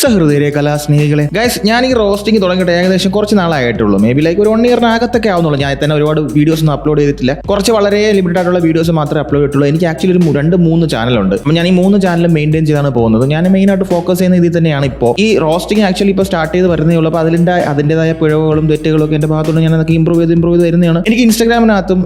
സഹൃദയരെ കലാസ്നേഹികളെ guys, ഞാൻ ഈ roasting തുടങ്ങിയിട്ട് ഏകദേശം കുറച്ച് നാളായിട്ടുള്ളൂ. മേ ബി ലൈക്ക് ഒരു 1 ഇയറിനകത്തൊക്കെ ആവുന്നുള്ളൂ. ഞാൻ തന്നെ ഒരുപാട് വീഡിയോസ് ഒന്നും അപ്ലോഡ് ചെയ്തിട്ടില്ല. കുറച്ച് വളരെ ലിമിറ്റഡ് ആയിട്ടുള്ള വീഡിയോസ് മാത്രമേ അപ്ലോഡ് ചെയ്തിട്ടുള്ളൂ. എനിക്ക് ആക്ച്വലി ഒരു 2-3 ചാനലുണ്ട്. അപ്പോൾ ഞാൻ ഈ 3 ചാനൽ മെയിൻറ്റെയിൻ ചെയ്താണ് പോകുന്നത്. ഞാൻ മെയിനായിട്ട് ഫോക്കസ് ചെയ്യുന്ന ഇതിൽ തന്നെയാണ് ഇപ്പോൾ. ഈ റോസ്റ്റിംഗ് ആക്ച്വലി ഇപ്പോൾ സ്റ്റാർട്ട് ചെയ്ത് വരുന്നേ ഉള്ളൂ. അപ്പോൾ അതിൻ്റെതായ പിഴവുകളും തെറ്റുകളും ഒക്കെ എൻ്റെ ഭാഗത്തുണ്ട്. ഞാൻ അതൊക്കെ ഇമ്പ്രൂവ് ചെയ്ത് വരുന്നതാണ്. എനിക്ക് ഇൻസ്റ്റാഗ്രാമിനകത്തും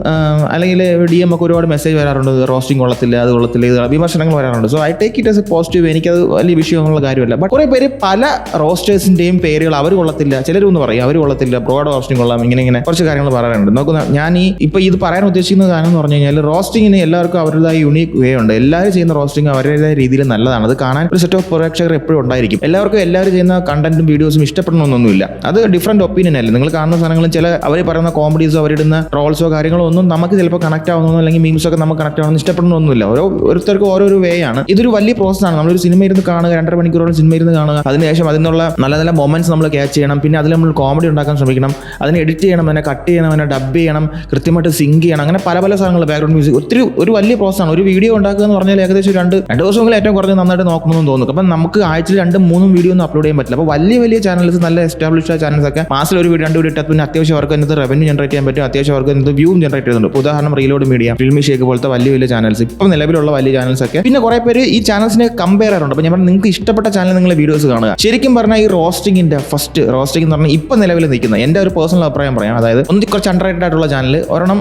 അല്ലെങ്കിൽ DM ഒക്കെ ഒരുപാട് മെസ്സേജ് വരാറുണ്ട്. റോസ്റ്റിംഗ് കൊള്ളത്തില്ല, അത് കൊള്ളത്തില്ല, ഇത് വിമർശനങ്ങൾ വരാറുണ്ട്. So I take it as A positive. എനിക്കത് വലിയ വിഷയമുള്ള കാര്യമല്ല. ബട്ട് കുറേ പേര് പല റോസ്റ്റേഴ്സിൻ്റെയും പേരുകൾ അവർ കൊള്ളത്തില്ല, ചിലരൊന്ന് പറയും അവർ കൊള്ളത്തില്ല, ബ്രോഡ് റോസ്റ്റിംഗ് കൊള്ളാം, ഇങ്ങനെ കുറച്ച് കാര്യങ്ങൾ പറയാറുണ്ട്. നോക്കുന്ന ഞാൻ ഇപ്പോൾ ഇത് പറയാൻ ഉദ്ദേശിക്കുന്ന കാരണം എന്ന് പറഞ്ഞു കഴിഞ്ഞാൽ റോസ്റ്റിങ്ങിന് എല്ലാവർക്കും അവരുടേതായ യൂണീക്ക് വേ ഉണ്ട്. എല്ലാവരും ചെയ്യുന്ന റോസ്റ്റിംഗ് അവരുടേതായ രീതിയിൽ നല്ലതാണ്. അത് കാണാൻ ഒരു സെറ്റ് ഓഫ് പ്രേക്ഷകർ എപ്പോഴും ഉണ്ടായിരിക്കും. എല്ലാവർക്കും എല്ലാവരും ചെയ്യുന്ന കണ്ടന്റും വീഡിയോസും ഇഷ്ടപ്പെടണമെന്നൊന്നുമില്ല. അത് ഡിഫറെന്റ് ഒപ്പീനിയൻ അല്ലേ. നിങ്ങൾ കാണുന്ന സാധനങ്ങളും ചില അവർ പറയുന്ന കോമഡീസോ അവരിടുന്ന ട്രോൾസോ കാര്യങ്ങളോ ഒന്നും നമുക്ക് ചിലപ്പോൾ കണക്ട് ആവുന്നോ അല്ലെങ്കിൽ മീംസ് ഒക്കെ നമുക്ക് കണക്ട് ആവുന്ന ഇഷ്ടപ്പെടണമെന്നില്ല. ഓരോരുത്തർക്കും ഓരോരോ വേ ആണ്. ഇതൊരു വലിയ പ്രോസസ്സാണ്. നമ്മളൊരു സിനിമ ഇരുന്ന് കാണുക, 2.5 മണിക്കൂറോളം സിനിമ ഇരുന്ന് കാണുക, അതിനുശേഷം അതിനുള്ള നല്ല നല്ല മൊമെന്റ്സ് നമ്മൾ ക്യാച്ച് ചെയ്യണം. പിന്നെ അതിൽ നമ്മൾ കോമഡി ഉണ്ടാക്കാൻ ശ്രമിക്കണം, അതിനെ എഡിറ്റ് ചെയ്യണം, അതിനെ കട്ട് ചെയ്യണം, അതിനെ ഡബ് ചെയ്യണം, കൃത്യമായിട്ട് സിങ്ക് ചെയ്യണം. അങ്ങനെ പല സാധനങ്ങൾ, ബാക്ക്ഗ്രൗണ്ട് മ്യൂസിക്, ഒരു വലിയ പ്രോസസ്സാണ്. ഒരു വീഡിയോ ഉണ്ടാക്കുക എന്ന് പറഞ്ഞാൽ ഏകദേശം 2 ദിവസങ്ങളിൽ ഏറ്റവും കുറഞ്ഞ് നന്നായിട്ട് നോക്കണമെന്ന് തോന്നുന്നു. അപ്പം നമുക്ക് ആഴ്ചയിൽ 2-3 വീഡിയോ ഒന്നും അപ്ലോഡ് ചെയ്യാൻ പറ്റില്ല. അപ്പോൾ വലിയ ചാനൽസ്, നല്ല എസ്റ്റാബ്ലിഷ്ഡ് ചാനൽസ് ഒക്കെ മാസത്തിൽ 2 വീഡിയോ ഇട്ടാൽ പിന്നെ അത്യാവശ്യം അവർക്ക് അതിനകത്ത് റവന്യൂ ജനറേറ്റ് ചെയ്യാൻ പറ്റും. അത്യാവശ്യം അവർക്ക് അതിനകത്ത് വ്യൂ ജനറേറ്റ് ചെയ്യുന്നുണ്ട്. ഉദാഹരണം റീലോഡ് മീഡിയ, ഫിൽമി ഷേക്ക് പോലത്തെ വലിയ ചാനൽസ്, ഇപ്പം നിലവിലുള്ള വലിയ ചാനൽസ് ഒക്കെ. പിന്നെ കുറേ പേര് ഈ ചാനൽസിനെ കമ്പയർ ചെയ്യാറുണ്ട്. അപ്പോൾ ഞാൻ പറഞ്ഞു, നിങ്ങൾക്ക് ഇഷ്ടപ്പെട്ട ചാനൽ നിങ്ങളെ വീഡിയോസ് കാണുക. ശരിക്കും പറഞ്ഞാൽ ഈ റോസ്റ്റിംഗിന്റെ ഫസ്റ്റ് റോസ്റ്റിംഗ് എന്ന് പറഞ്ഞാൽ ഇപ്പം നിലവിൽ നിൽക്കുന്ന എൻ്റെ ഒരു പേഴ്സണൽ അഭിപ്രായം പറയാം. അതായത് കുറച്ച് അണ്ടർറേറ്റഡ് ആയിട്ടുള്ള ചാനൽ, ഒരെണ്ണം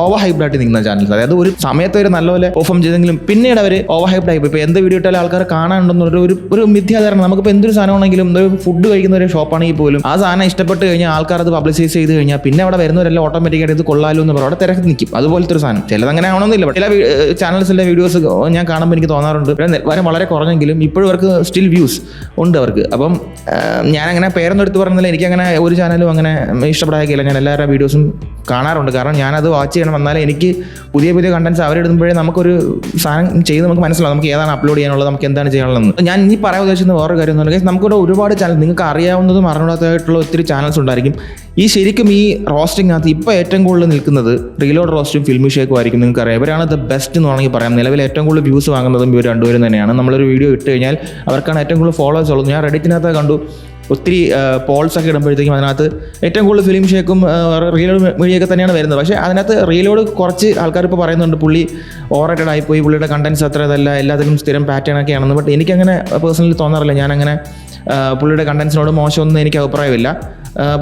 ഓവർ ഹൈപ്ഡ് ആയിട്ട് നിൽക്കുന്ന ചാനൽസ്. അതായത് ഒരു സമയത്ത് ഒരു നല്ലപോലെ പെർഫോം ചെയ്തെങ്കിലും പിന്നീട് അവർ ഓവർ ഹൈപ്ഡ് ആയി. ഇപ്പോൾ എന്ത് വീഡിയോ ഇട്ടാലും ആൾക്കാർ കാണാനുണ്ടെന്നൊരു ഒരു മിഥ്യാധാരണ. നമുക്കിപ്പോൾ എന്തൊരു സാധനമാണെങ്കിലും, ഒരു ഫുഡ് കഴിക്കുന്ന ഒരു ഷോപ്പാണെങ്കിൽ പോലും ആ സാധനം ഇഷ്ടപ്പെട്ട് കഴിഞ്ഞാൽ ആൾക്കാർ അത് പബ്ലിസൈസ് ചെയ്ത് കഴിഞ്ഞാൽ പിന്നെ അവിടെ വരുന്നവരെല്ലാം ഓട്ടോമാറ്റിക്കായിട്ട് ഇത് കൊള്ളാലോ എന്ന് പറയും, അവിടെ തിരക്ക് നിൽക്കും. അതുപോലത്തെ ഒരു സാധനം. ചിലതങ്ങനെ ആവണമെന്നില്ല. ചില ചാനൽസിലെ വീഡിയോസ് ഞാൻ കാണുമ്പോൾ എനിക്ക് തോന്നാറുണ്ട് വരെ വളരെ കുറഞ്ഞെങ്കിലും ഇപ്പോഴും അവർക്ക് സ്റ്റിൽ വ്യൂസ് ഉണ്ട് അവർക്ക്. അപ്പം ഞാനങ്ങനെ പേരൊന്നും എടുത്ത് പറഞ്ഞില്ല. എനിക്കങ്ങനെ ഒരു ചാനലും അങ്ങനെ ഇഷ്ടപ്പെടാക്കില്ല. ഞാൻ എല്ലാവരുടെ വീഡിയോസും കാണാറുണ്ട്. കാരണം ഞാനത് വാച്ച് ചെയ്യണം. എന്നാലും എനിക്ക് പുതിയ കണ്ടന്റ്സ് അവരിടുമ്പോഴേ നമുക്കൊരു സാധനം ചെയ്ത് നമുക്ക് മനസ്സിലാവും നമുക്ക് ഏതാണ് അപ്ലോഡ് ചെയ്യാനുള്ളത്, നമുക്ക് എന്താണ് ചെയ്യാനുള്ളത്. ഞാൻ ഇനി പറയാൻ ഉദ്ദേശിക്കുന്ന വേറൊരു കാര്യം എന്ന് പറഞ്ഞാൽ നമുക്കിവിടെ ഒരുപാട് ചാനൽ, നിങ്ങൾക്ക് അറിയാവുന്നതും അറിയാത്തതായിട്ടുള്ള ഒത്തിരി ചാനൽസ് ഉണ്ടായിരിക്കും. ശരിക്കും ഈ റോസ്റ്റിംഗിനകത്ത് ഇപ്പോൾ ഏറ്റവും കൂടുതൽ നിൽക്കുന്നത് റീലോഡ് റോസ്റ്റും ഫിൽമി ഷേക്കും ആയിരിക്കും. നിങ്ങൾക്ക് അറിയാം, ഇവരാണ് ദ ബെസ്റ്റ് എന്ന് വേണമെങ്കിൽ പറയാം. നിലവിൽ ഏറ്റവും കൂടുതൽ വ്യൂസ് വാങ്ങുന്നതും ഇവർ രണ്ടുപേരും തന്നെയാണ്. നമ്മളൊരു വീഡിയോ ഇട്ട് കഴിഞ്ഞാൽ അവർക്കാണ് ഏറ്റവും കൂടുതൽ ഫോളോവേഴ്സ് ഉള്ളത്. ഞാൻ റെഡിറ്റിനകത്ത് കണ്ടു ഒത്തിരി പോൾസ് ഒക്കെ ഇടുമ്പോഴത്തേക്കും അതിനകത്ത് ഏറ്റവും കൂടുതൽ ഫിലിം ഷേക്കും റീലോഡ് മീഡിയൊക്കെ തന്നെയാണ് വരുന്നത്. പക്ഷേ അതിനകത്ത് റീലോഡ് കുറച്ച് ആൾക്കാർ ഇപ്പോൾ പറയുന്നുണ്ട് പുള്ളി ഓവറേറ്റഡ് ആയിപ്പോയി, പുള്ളിയുടെ കണ്ടന്റ്സ് അത്ര ഇതല്ല, എല്ലാത്തിലും സ്ഥിരം പാറ്റേൺ ഒക്കെയാണെന്ന്. ബട്ട് എനിക്കങ്ങനെ പേഴ്സണലി തോന്നാറില്ല. ഞാനങ്ങനെ പുള്ളിയുടെ കണ്ടന്റ്സിനോട് മോശമൊന്നും എനിക്ക് അഭിപ്രായമില്ല.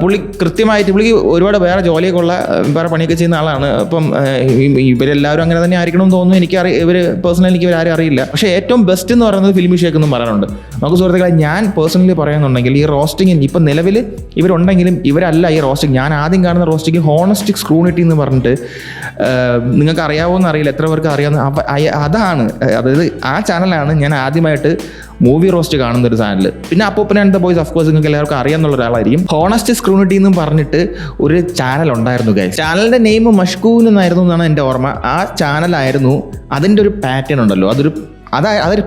പുള്ളി കൃത്യമായിട്ട് പുള്ളിക്ക് ഒരുപാട് വേറെ ജോലിയൊക്കെ ഉള്ള വേറെ പണിയൊക്കെ ചെയ്യുന്ന ആളാണ്. അപ്പം ഇവരെല്ലാവരും അങ്ങനെ തന്നെ ആയിരിക്കണമെന്ന് തോന്നുന്നു. ഇവർ പേഴ്സണലി എനിക്ക് ഇവരാരും അറിയില്ല. പക്ഷേ ഏറ്റവും ബെസ്റ്റ് എന്ന് പറയുന്നത് ഫിലിമി ഷേക്ക് എന്നും പറയാറുണ്ട്. നമുക്ക് സുഹൃത്തുക്കളെ, ഞാൻ പേഴ്സണലി പറയുന്നുണ്ടെങ്കിൽ ഈ റോസ്റ്റിംഗിന് ഇപ്പം നിലവിൽ ഇവരുണ്ടെങ്കിലും ഇവരല്ല ഈ റോസ്റ്റിംഗ്. ഞാൻ ആദ്യം കാണുന്ന റോസ്റ്റിംഗ് ഹോണസ്റ്റിക് സ്ക്രൂണിറ്റി എന്ന് പറഞ്ഞിട്ട്, നിങ്ങൾക്ക് അറിയാവോന്ന് അറിയില്ല, എത്ര പേർക്ക് അറിയാവുന്ന അതാണ്. അതായത് ആ ചാനലാണ് ഞാൻ ആദ്യമായിട്ട് മൂവി റോസ്റ്റ് കാണുന്ന ഒരു ചാനൽ. പിന്നെ അപ്പൂപ്പൻ ആൻഡ് ദ ബോയ്സ് ഓഫ്കോഴ്സ് നിങ്ങൾക്ക് എല്ലാവർക്കും അറിയാവുന്ന ഒരാളായിരിക്കും. ഹോണസ്റ്റ് സ്ക്രൂണിറ്റി എന്നും പറഞ്ഞിട്ട് ഒരു ചാനൽ ഉണ്ടായിരുന്നു ഗൈസ്. ചാനലിന്റെ നെയിം മഷ്കൂൻ എന്നായിരുന്നു എന്നാണ് എൻ്റെ ഓർമ്മ. ആ ചാനലായിരുന്നു. അതിൻ്റെ ഒരു പാറ്റേൺ ഉണ്ടല്ലോ, അതൊരു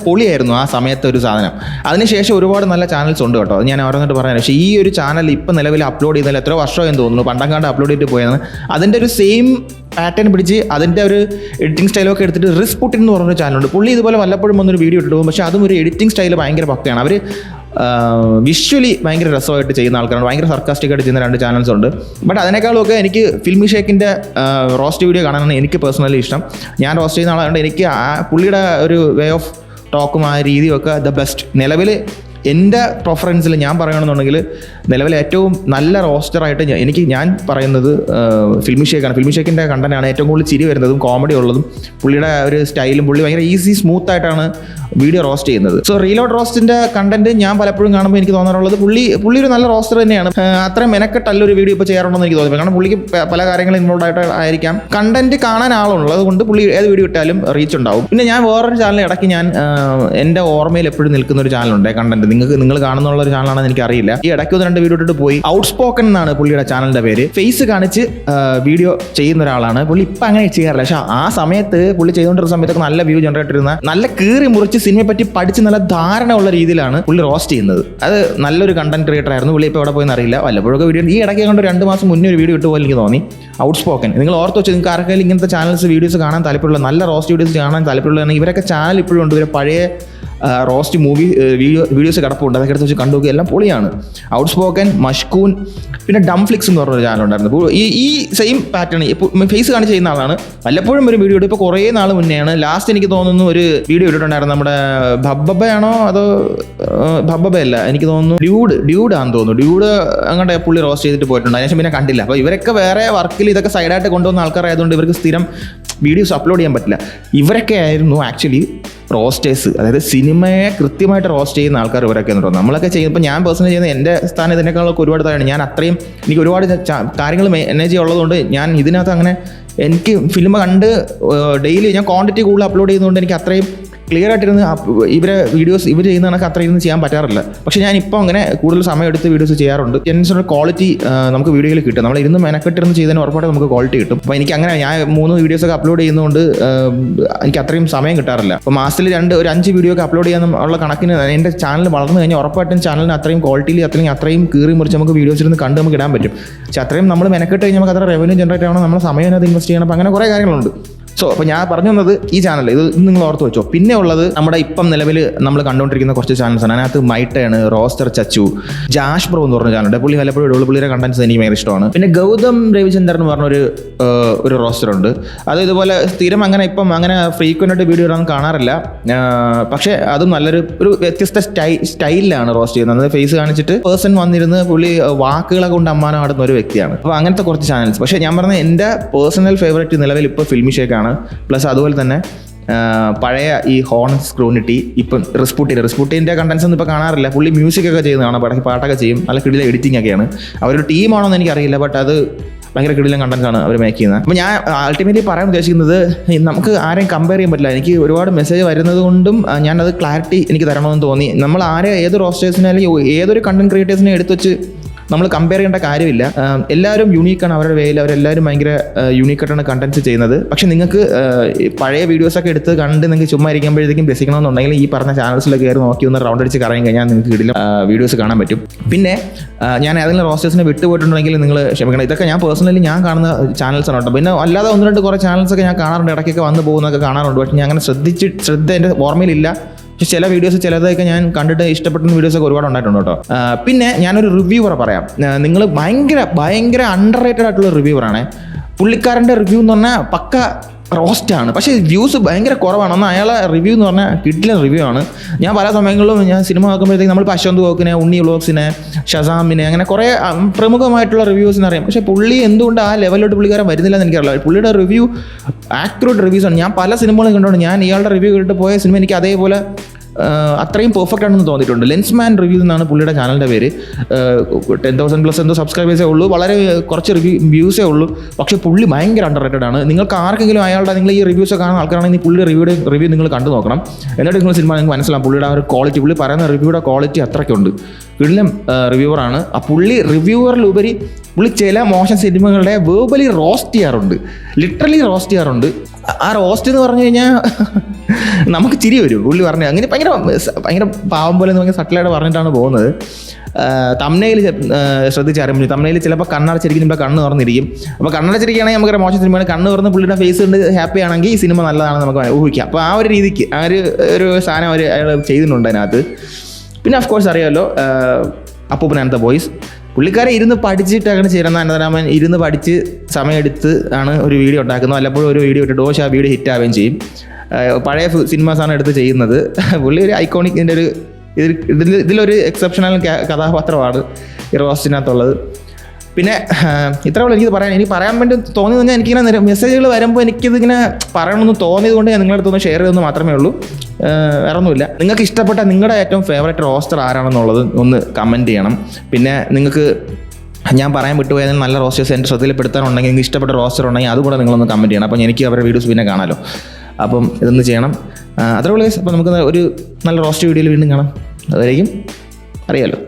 പൊളിയായിരുന്നു ആ സമയത്ത് ഒരു സാധനം. അതിനുശേഷം ഒരുപാട് നല്ല ചാനൽസ് ഉണ്ട് കേട്ടോ, അത് ഞാൻ ഓരോന്നിട്ട് പറയാൻ. പക്ഷേ ഈ ഒരു ചാനൽ ഇപ്പം നിലവിൽ അപ്ലോഡ് ചെയ്താൽ എത്ര വർഷമെന്ന് തോന്നുന്നു, പണ്ടങ്ങാണ്ട് അപ്ലോഡ് ചെയ്തിട്ട് പോയെന്ന്. അതിൻ്റെ ഒരു സെയിം പാറ്റേൺ പിടിച്ച് അതിൻ്റെ ഒരു എഡിറ്റിംഗ് സ്റ്റൈലൊക്കെ എടുത്തിട്ട് റിസ്ക് പുട്ടിൻ എന്ന് പറഞ്ഞൊരു ചാനലുണ്ട്. പുള്ളി ഇതുപോലെ വല്ലപ്പോഴും വന്നൊരു വീഡിയോ ഇട്ടിട്ട് പോകും. പക്ഷേ അതും ഒരു എഡിറ്റിംഗ് സ്റ്റൈൽ ഭയങ്കര പക്കയാണ്. അവർ വിഷ്വലി ഭയങ്കര രസമായിട്ട് ചെയ്യുന്ന ആൾക്കാരാണ്. ഭയങ്കര സർക്കാസ്റ്റിക് ആയിട്ട് ചെയ്യുന്ന 2 ചാനൽസ് ഉണ്ട്. ബട്ട് അതിനേക്കാളൊക്കെ എനിക്ക് ഫിൽമി ഷേക്കിൻ്റെ റോസ്റ്റ് വീഡിയോ കാണാനാണ് എനിക്ക് പേഴ്സണലി ഇഷ്ടം. ഞാൻ റോസ്റ്റ് ചെയ്യുന്ന ആളായതുകൊണ്ട് എനിക്ക് ആ പുള്ളിയുടെ ഒരു വേ ഓഫ് ടോക്കും ആ രീതിയൊക്കെ ദ ബെസ്റ്റ്. നിലവിൽ എൻ്റെ പ്രിഫറൻസിൽ ഞാൻ പറയുകയാണെന്നുണ്ടെങ്കിൽ നിലവിൽ ഏറ്റവും നല്ല റോസ്റ്ററായിട്ട് ഞാൻ പറയുന്നത് ഫിൽമി ഷേക്കാണ്. ഫിൽമി ഷേക്കിൻ്റെ കണ്ടന്റാണ് ഏറ്റവും കൂടുതൽ ചിരി വരുന്നതും കോമഡി ഉള്ളതും. പുള്ളിയുടെ ഒരു സ്റ്റൈലും, പുള്ളി ഭയങ്കര ഈസി സ്മൂത്ത് ആയിട്ടാണ് വീഡിയോ റോസ്റ്റ് ചെയ്യുന്നത്. സോ റീലോഡ് റോസ്റ്റിൻ്റെ കണ്ടന്റ് ഞാൻ പലപ്പോഴും കാണുമ്പോൾ എനിക്ക് തോന്നാറുള്ളത് പുള്ളി ഒരു നല്ല റോസ്റ്റർ തന്നെയാണ്. അത്രയും മെനക്കെട്ടല്ലൊരു വീഡിയോ ഇപ്പോൾ ചെയ്യാറുണ്ടെന്ന് എനിക്ക് തോന്നുന്നു. കാരണം പുള്ളിക്ക് പല കാര്യങ്ങളും ഇൻവോൾവ് ആയിട്ട് ആയിരിക്കാം. കണ്ടന്റ് കാണാൻ ആളുള്ളത് കൊണ്ട് പുള്ളി ഏത് വീഡിയോ ഇട്ടാലും റീച്ച് ഉണ്ടാവും. പിന്നെ ഞാൻ വേറൊരു ചാനൽ ഇടയ്ക്ക് ഞാൻ എൻ്റെ ഓർമ്മയിൽ എപ്പോഴും നിൽക്കുന്ന ഒരു ചാനലുണ്ട്. കണ്ടന്റ് നിങ്ങൾ കാണുന്നുള്ള ഒരു ചാനലാണെന്ന് എനിക്കറിയില്ല. ഈ ഇടയ്ക്ക് 2 വീഡിയോ ഇട്ടിട്ട് പോയി. ഔട്ട്സ്പോക്കൺ എന്നാണ് പുള്ളിയുടെ ചാനലിന്റെ പേര്. ഫേസ് കാണിച്ച് വീഡിയോ ചെയ്യുന്ന ഒരാളാണ്. പുള്ളി ഇപ്പം അങ്ങനെ ചെയ്യാറില്ല. പക്ഷെ ആ സമയത്ത് പുള്ളി ചെയ്തുകൊണ്ടിരുന്ന സമയത്തൊക്കെ നല്ല വ്യൂ ജനറേറ്റ് ചെയ്യുന്ന, നല്ല കീറി മുറിച്ച് സിനിമയെ പറ്റി പഠിച്ച് നല്ല ധാരണ ഉള്ള രീതിയിലാണ് പുള്ളി റോസ്റ്റ് ചെയ്യുന്നത്. അത് നല്ലൊരു കണ്ടന്റ് ക്രിയേറ്റർ ആയിരുന്നു. പുള്ളി ഇപ്പോൾ എവിടെ പോയെന്ന് അറിയില്ല. വല്ലപ്പോഴൊക്കെ വീഡിയോ ഈ ഇടയ്ക്ക് കൊണ്ട് 2 മാസം മുന്നേ ഒരു വീഡിയോ ഇട്ട് പോലെ എനിക്ക് തോന്നി. ഔട്ട്സ്പോക്കൺ നിങ്ങൾ ഓർത്ത് വെച്ച്, നിങ്ങൾക്ക് ആർക്കെങ്കിലും ഇങ്ങനത്തെ ചാനൽസ് വീഡിയോസ് കാണാൻ താല്പര്യമുള്ള, നല്ല റോസ്റ്റ് വീഡിയോസ് കാണാൻ താല്പര്യമുള്ളതാണ്, ഇവരൊക്കെ ചാനൽ ഇപ്പോഴും ഉണ്ട്. ഇവരെ പഴയ റോസ്റ്റ് വീഡിയോസ് കിടപ്പുണ്ട്, അതൊക്കെ എടുത്ത് വെച്ച് കണ്ടു നോക്കി, എല്ലാം പൊളിയാണ്. ഔട്ട് സ്പോക്കൻ, മഷ്കൂൻ, പിന്നെ ഡംഫ്ലിക്സ് എന്ന് പറഞ്ഞൊരു ചാനൽ ഉണ്ടായിരുന്നു. ഈ സെയിം പാറ്റേൺ ഫേസ് കാണിച്ച് ചെയ്യുന്ന ആളാണ്. വല്ലപ്പോഴും ഒരു വീഡിയോ ഇടും. ഇപ്പോൾ കുറേ നാൾ മുന്നെയാണ് ലാസ്റ്റ് എനിക്ക് തോന്നുന്നു ഒരു വീഡിയോ ഇട്ടിട്ടുണ്ടായിരുന്നു. നമ്മുടെ ഭബ്ബയാണോ അതോ ഭബ്ബയല്ല, എനിക്ക് തോന്നുന്നു ഡ്യൂഡാന്ന് തോന്നുന്നു. ഡ്യൂഡ് അങ്ങോട്ട് പുള്ളി റോസ്റ്റ് ചെയ്തിട്ട് പോയിട്ടുണ്ട്. അതിനുശേഷം പിന്നെ കണ്ടില്ല. അപ്പോൾ ഇവരൊക്കെ വേറെ വർക്കിൽ ഇതൊക്കെ സൈഡായിട്ട് കൊണ്ടുവന്ന ആൾക്കാരായതുകൊണ്ട് ഇവർക്ക് സ്ഥിരം വീഡിയോസ് അപ്ലോഡ് ചെയ്യാൻ പറ്റില്ല. ഇവരൊക്കെ ആയിരുന്നു ആക്ച്വലി റോസ്റ്റേഴ്സ്, അതായത് സിനിമയെ കൃത്യമായിട്ട് റോസ്റ്റ് ചെയ്യുന്ന ആൾക്കാർ ഇവരൊക്കെ എന്ന് തോന്നുന്നു. നമ്മളൊക്കെ ചെയ്യുമ്പോൾ ഞാൻ പേഴ്സണലി ചെയ്യുന്ന എൻ്റെ സ്ഥാനം ഇതിനേക്കാളൊക്കെ ഒരുപാട് താഴെയാണ്. ഞാൻ അത്രയും എനിക്ക് ഒരുപാട് കാര്യങ്ങൾ എനർജി ഉള്ളതുകൊണ്ട് ഞാൻ ഇതിനകത്ത് അങ്ങനെ എനിക്ക് ഫിലിം കണ്ട് ഡെയിലി ഞാൻ ക്വാണ്ടിറ്റി കൂടുതൽ അപ്ലോഡ് ചെയ്യുന്നതുകൊണ്ട് എനിക്ക് അത്രയും ക്ലിയർ ആയിട്ടിരുന്ന് ഇവരെ വീഡിയോസ് ഇവർ ചെയ്യുന്ന കണക്ക് അത്ര ഇരുന്ന് ചെയ്യാൻ പറ്റാറില്ല. പക്ഷേ ഞാൻ ഇപ്പോൾ അങ്ങനെ കൂടുതൽ സമയം എടുത്ത് വീഡിയോസ് ചെയ്യാറുണ്ട്. ജെൻസിൻ്റെ ക്വാളിറ്റി നമുക്ക് വീഡിയോയിൽ കിട്ടും. നമ്മൾ ഇരുന്ന് മെനക്കെട്ടിരുന്ന് ചെയ്തതിന് ഉറപ്പായിട്ട് നമുക്ക് ക്വാളിറ്റി കിട്ടും. അപ്പോൾ എനിക്ക് അങ്ങനെ ഞാൻ 3 വീഡിയോസൊക്കെ അപ്ലോഡ് ചെയ്യുന്നതുകൊണ്ട് എനിക്ക് അത്രയും സമയം കിട്ടാറില്ല. അപ്പോൾ മാസത്തിൽ ഒരു 5 വീഡിയോ ഒക്കെ അപ്ലോഡ് ചെയ്യാനുള്ള കണക്കിന് എൻ്റെ ചാനൽ വളർന്നു കഴിഞ്ഞാൽ ഉറപ്പായിട്ടും ചാനലിന് അത്രയും ക്വാളിറ്റിയിൽ അത്രയും കീറി മുറിച്ച് നമുക്ക് വീഡിയോസ് ഇരുന്ന് കണ്ട് നമുക്ക് ഇടാൻ പറ്റും. പക്ഷേ അത്രയും നമ്മൾ മെനക്കെട്ട് കഴിഞ്ഞാൽ നമുക്ക് അത്ര റവന്യൂ ജനറേറ്റ് ആവണം, നമ്മൾ സമയം അത് ഇൻവെസ്റ്റ് ചെയ്യണം. അപ്പോൾ അങ്ങനെ കുറേ കാര്യങ്ങളുണ്ട്. അപ്പോൾ ഞാൻ പറഞ്ഞു തന്നത് ഈ ചാനൽ ഇത് നിങ്ങൾ ഓർത്ത് വെച്ചോ. പിന്നെ ഉള്ളത് നമ്മുടെ ഇപ്പം നിലവിൽ നമ്മൾ കണ്ടുകൊണ്ടിരിക്കുന്ന കുറച്ച് ചാനൽസാണ്. അതിനകത്ത് മൈട്ടയാണ്, റോസ്റ്റർ ചച്ചു, ജാഷ് ബ്രോ എന്ന് പറഞ്ഞ ചാനലുണ്ട്. പുള്ളി വല്ലപ്പോഴും ഇടുള്ളൂ. പുള്ളിയുടെ കണ്ടൻസ് എനിക്ക് ഭയങ്കര ഇഷ്ടമാണ്. പിന്നെ ഗൗതം രവിചന്ദ്രൻ എന്ന് പറഞ്ഞൊരു റോസ്റ്റർ ഉണ്ട്. അത് ഇതുപോലെ സ്ഥിരം അങ്ങനെ ഫ്രീക്വൻ്റ് ആയിട്ട് വീഡിയോ ഇടാൻ കാണാറില്ല. പക്ഷേ അതും ഒരു വ്യത്യസ്ത സ്റ്റൈലിലാണ് റോസ്റ്റ് ചെയ്യുന്നത്. അത് ഫേസ് കാണിച്ചിട്ട് പേഴ്സൺ വന്നിരുന്ന് പുള്ളി വാക്കുകളെ കൊണ്ട് അമ്മാനം ആടുന്ന ഒരു വ്യക്തിയാണ്. അപ്പോൾ അങ്ങനത്തെ കുറച്ച് ചാനൽസ്. പക്ഷേ ഞാൻ പറഞ്ഞ എൻ്റെ പേഴ്സണൽ ഫേവറേറ്റ് നിലവിൽ ഇപ്പോൾ ഫിൽമി ഷേക്കാണ്. പ്ലസ് അതുപോലെ തന്നെ പഴയ ഈ ഹോണസ് സ്ക്രൂണിറ്റി, ഇപ്പം റിസ്പൂട്ടിൻ്റെ കണ്ടൻസ് ഒന്നും ഇപ്പോൾ കാണാറില്ല. പുള്ളി മ്യൂസിക് ഒക്കെ ചെയ്യുന്നതാണ്, പാട്ടൊക്കെ ചെയ്യും, നല്ല കിടില എഡിറ്റിംഗ് ഒക്കെയാണ്. അവരൊരു ടീമാണോ എന്ന് എനിക്കറിയില്ല, ബട്ട് അത് ഭയങ്കര കിടിലം കണ്ടൻസ് ആണ് അവർ മേക്ക് ചെയ്യുന്നത്. അപ്പോൾ ഞാൻ അൾട്ടിമേറ്റ്ലി പറയാൻ ഉദ്ദേശിക്കുന്നത് നമുക്ക് ആരെയും കമ്പയർ ചെയ്യാൻ പറ്റില്ല. എനിക്ക് ഒരുപാട് മെസ്സേജ് വരുന്നത് കൊണ്ടും ഞാനത് ക്ലാരിറ്റി എനിക്ക് തരണമെന്ന് തോന്നി. നമ്മൾ ഏത് റോസ്റ്റേഴ്സിനെ അല്ലെങ്കിൽ ഏതൊരു കണ്ടന്റ് ക്രിയേറ്റേഴ്സിനെ എടുത്ത് വെച്ച് നമ്മൾ കമ്പയർ ചെയ്യേണ്ട കാര്യമില്ല. എല്ലാവരും യൂണീക്കാണ് അവരുടെ വേയിൽ. അവരെല്ലാവരും ഭയങ്കര യൂണീക്കായിട്ടാണ് കണ്ടൻസ് ചെയ്യുന്നത്. പക്ഷെ നിങ്ങൾക്ക് പഴയ വീഡിയോസൊക്കെ എടുത്ത് കണ്ട് നിങ്ങൾക്ക് ചുമ്മാ ഇരിക്കുമ്പോഴത്തേക്കും രസിക്കണമെന്നുണ്ടെങ്കിൽ ഈ പറഞ്ഞ ചാനൽസിലൊക്കെ കയറി നോക്കി ഒന്ന് റൗണ്ട് അടിച്ച് കറങ്ങി കഴിഞ്ഞാൽ നിങ്ങൾക്ക് ഇതിൽ വീഡിയോസ് കാണാൻ പറ്റും. പിന്നെ ഞാൻ ഏതെങ്കിലും റോസ്റ്റേഴ്സിനെ വിട്ടുപോയിട്ടുണ്ടെങ്കിൽ നിങ്ങൾ ക്ഷമിക്കണം. ഇതൊക്കെ ഞാൻ പേഴ്സണലി ഞാൻ കാണുന്ന ചാനൽസാണ് കേട്ടോ. പിന്നെ അല്ലാതെ 1-2 കുറേ ചാനൽസൊക്കെ ഞാൻ കാണാറുണ്ട്, ഇടയ്ക്കൊക്കെ വന്ന് പോകുന്നതൊക്കെ കാണാറുണ്ട്. പക്ഷേ ഞാൻ അങ്ങനെ ശ്രദ്ധ എൻ്റെ ഓർമ്മയിലില്ല. പക്ഷെ ചില വീഡിയോസ് ചിലതൊക്കെ ഞാൻ കണ്ടിട്ട് ഇഷ്ടപ്പെടുന്ന വീഡിയോസൊക്കെ ഒരുപാട് ഉണ്ടായിട്ടുണ്ട് കേട്ടോ. പിന്നെ ഞാനൊരു റിവ്യൂവർ പറയാം. നിങ്ങൾ ഭയങ്കര അണ്ടർ റേറ്റഡ് ആയിട്ടുള്ള റിവ്യൂവറാണ്. പുള്ളിക്കാരൻ്റെ റിവ്യൂ എന്ന് പറഞ്ഞാൽ പക്ക റോസ്റ്റാണ്, പക്ഷേ വ്യൂസ് ഭയങ്കര കുറവാണ്. എന്നാൽ അയാളെ റിവ്യൂ എന്ന് പറഞ്ഞാൽ കിട്ടില്ല റിവ്യൂ ആണ്. ഞാൻ പല സമയങ്ങളിലും ഞാൻ സിനിമ നോക്കുമ്പോഴത്തേക്ക് നമ്മൾ അശ്വന്ത് ഗോക്കിനെ, ഉണ്ണി വ്ളോഗ്സിനെ, ഷസാമിനെ, അങ്ങനെ കുറേ പ്രമുഖമായിട്ടുള്ള റിവ്യൂസിനെ അറിയാം. പക്ഷേ പുള്ളി എന്തുകൊണ്ട് ആ ലെവലിലോട്ട് പുള്ളിക്കാരൻ വരുന്നില്ല എന്ന് എനിക്കറിയില്ല. പുള്ളിയുടെ റിവ്യൂ ആക്യുറേറ്റ് റിവ്യൂസാണ്. ഞാൻ പല സിനിമകളും കണ്ടുകൊണ്ട് ഞാൻ ഇയാളുടെ റിവ്യൂ കേട്ട് പോയ സിനിമ എനിക്ക് അതേപോലെ അത്രയും പെർഫെക്റ്റ് ആണെന്ന് തോന്നിയിട്ടുണ്ട്. ലെൻസ്മാൻ റിവ്യൂ എന്നാണ് പുള്ളിയുടെ ചാനലിൻ്റെ പേര്. 10,000+ എന്തോ സബ്സ്ക്രൈബേഴ്സേ ഉള്ളൂ, വളരെ കുറച്ച് വ്യൂസേ ഉള്ളൂ. പക്ഷേ പുള്ളി ഭയങ്കര അണ്ടർ റേറ്റഡ് ആണ്. നിങ്ങൾക്ക് ആർക്കെങ്കിലും നിങ്ങൾ ഈ റിവ്യൂസ് കാണുന്ന ആൾക്കാരാണെങ്കിൽ പുള്ളിയുടെ റിവ്യൂ നിങ്ങൾ കണ്ടു നോക്കണം. എന്നിട്ട് നിങ്ങൾ സിനിമ നിങ്ങൾക്ക് മനസ്സിലാവും പുള്ളിയുടെ ആ ഒരു ക്വാളിറ്റി. പുള്ളി പറയുന്ന റിവ്യൂയുടെ ക്വാളിറ്റി അത്രയ്ക്കുണ്ട്. വീട്ടിലും റിവ്യൂവറാണ്. ആ പുള്ളി റിവ്യൂവറിലുപരി പുള്ളി ചില മോശം സിനിമകളുടെ വേർബലി റോസ്റ്റ് ചെയ്യാറുണ്ട്, ലിറ്ററലി റോസ്റ്റ് ചെയ്യാറുണ്ട്. ആ റോസ്റ്റ് എന്ന് പറഞ്ഞു കഴിഞ്ഞാൽ നമുക്ക് ചിരി വരും. പുള്ളി പറഞ്ഞു അങ്ങനെ ഭയങ്കര പാവം പോലെ ഭയങ്കര സട്ടിലായിട്ട് പറഞ്ഞിട്ടാണ് പോകുന്നത്. തമ്നയിൽ ശ്രദ്ധിച്ചറിയാൻ തമ്നയിൽ ചിലപ്പോൾ കണ്ണടച്ചിരിക്കുമ്പോൾ കണ്ണ് തുറന്നിരിക്കും. അപ്പോൾ കണ്ണടച്ചിരിക്കുകയാണെങ്കിൽ നമുക്കൊരു മോശം സിനിമയാണ്. കണ്ണ് തുറന്ന് പുള്ളിയുടെ ഫേസ് കൊണ്ട് ഹാപ്പി ആണെങ്കിൽ ഈ സിനിമ നല്ലതാണെന്ന് നമുക്ക് ഊഹിക്കാം. അപ്പോൾ ആ ഒരു രീതിക്ക് ഒരു സാധനം അയാൾ ചെയ്തിട്ടുണ്ട് അതിനകത്ത്. പിന്നെ ഓഫ് കോഴ്സ് അറിയാമല്ലോ അപ്പൂപ്പൻ ആൻഡ് ദ ബോയ്സ്. പുള്ളിക്കാരെ ഇരുന്ന് പഠിച്ചിട്ട് അങ്ങനെ ചേരുന്ന അനന്തരാമൻ ഇരുന്ന് പഠിച്ച് സമയമെടുത്ത് ആണ് ഒരു വീഡിയോ ഉണ്ടാക്കുന്നത്. വല്ലപ്പോഴും ഒരു വീഡിയോ ഇട്ടിട്ട് ആ വീഡിയോ ഹിറ്റ് ആവുകയും ചെയ്യും. പഴയ സിനിമാസാണ് എടുത്ത് ചെയ്യുന്നത്. പുള്ളി ഒരു ഐക്കോണിക് ഇതിലൊരു എക്സെപ്ഷണൽ കഥാപാത്രമാണ് ഈ റോസ്റ്റിനകത്തുള്ളത്. പിന്നെ ഇത്ര ഉള്ളൂ എനിക്ക് പറയാൻ വേണ്ടി തോന്നിയത് പറഞ്ഞാൽ എനിക്കിങ്ങനെ മെസ്സേജുകൾ വരുമ്പോൾ എനിക്കിതിങ്ങനെ പറയണമെന്ന് തോന്നിയത് കൊണ്ട് ഞാൻ നിങ്ങളുടെ അടുത്തൊന്ന് ഷെയർ ചെയ്തെന്ന് മാത്രമേ ഉള്ളൂ. വേറെ ഒന്നുമില്ല. നിങ്ങൾക്ക് ഇഷ്ടപ്പെട്ട നിങ്ങളുടെ ഏറ്റവും ഫേവറേറ്റ് റോസ്റ്റർ ആരാണെന്നുള്ളത് ഒന്ന് കമൻറ്റ് ചെയ്യണം. പിന്നെ നിങ്ങൾക്ക് ഞാൻ പറയാൻ വിട്ടുപോയാൽ നല്ല റോസ്റ്റേഴ്സ് എൻ്റെ ശ്രദ്ധയിൽപ്പെടുത്താനുണ്ടെങ്കിൽ നിങ്ങൾക്ക് ഇഷ്ടപ്പെട്ട റോസ്റ്റർ ഉണ്ടെങ്കിൽ അതുകൂടെ നിങ്ങളൊന്ന് കമൻറ്റ് ചെയ്യണം. അപ്പോൾ എനിക്ക് അവരുടെ വീഡിയോസ് പിന്നെ കാണാമല്ലോ. അപ്പം ഇതൊന്ന് ചെയ്യണം. അത്രേ ഉള്ളൂ. അപ്പോൾ നമുക്ക് ഒരു നല്ല റോസ്റ്റ് വീഡിയോയിൽ വീണ്ടും കാണാം. അതുവരെയും അറിയാമല്ലോ.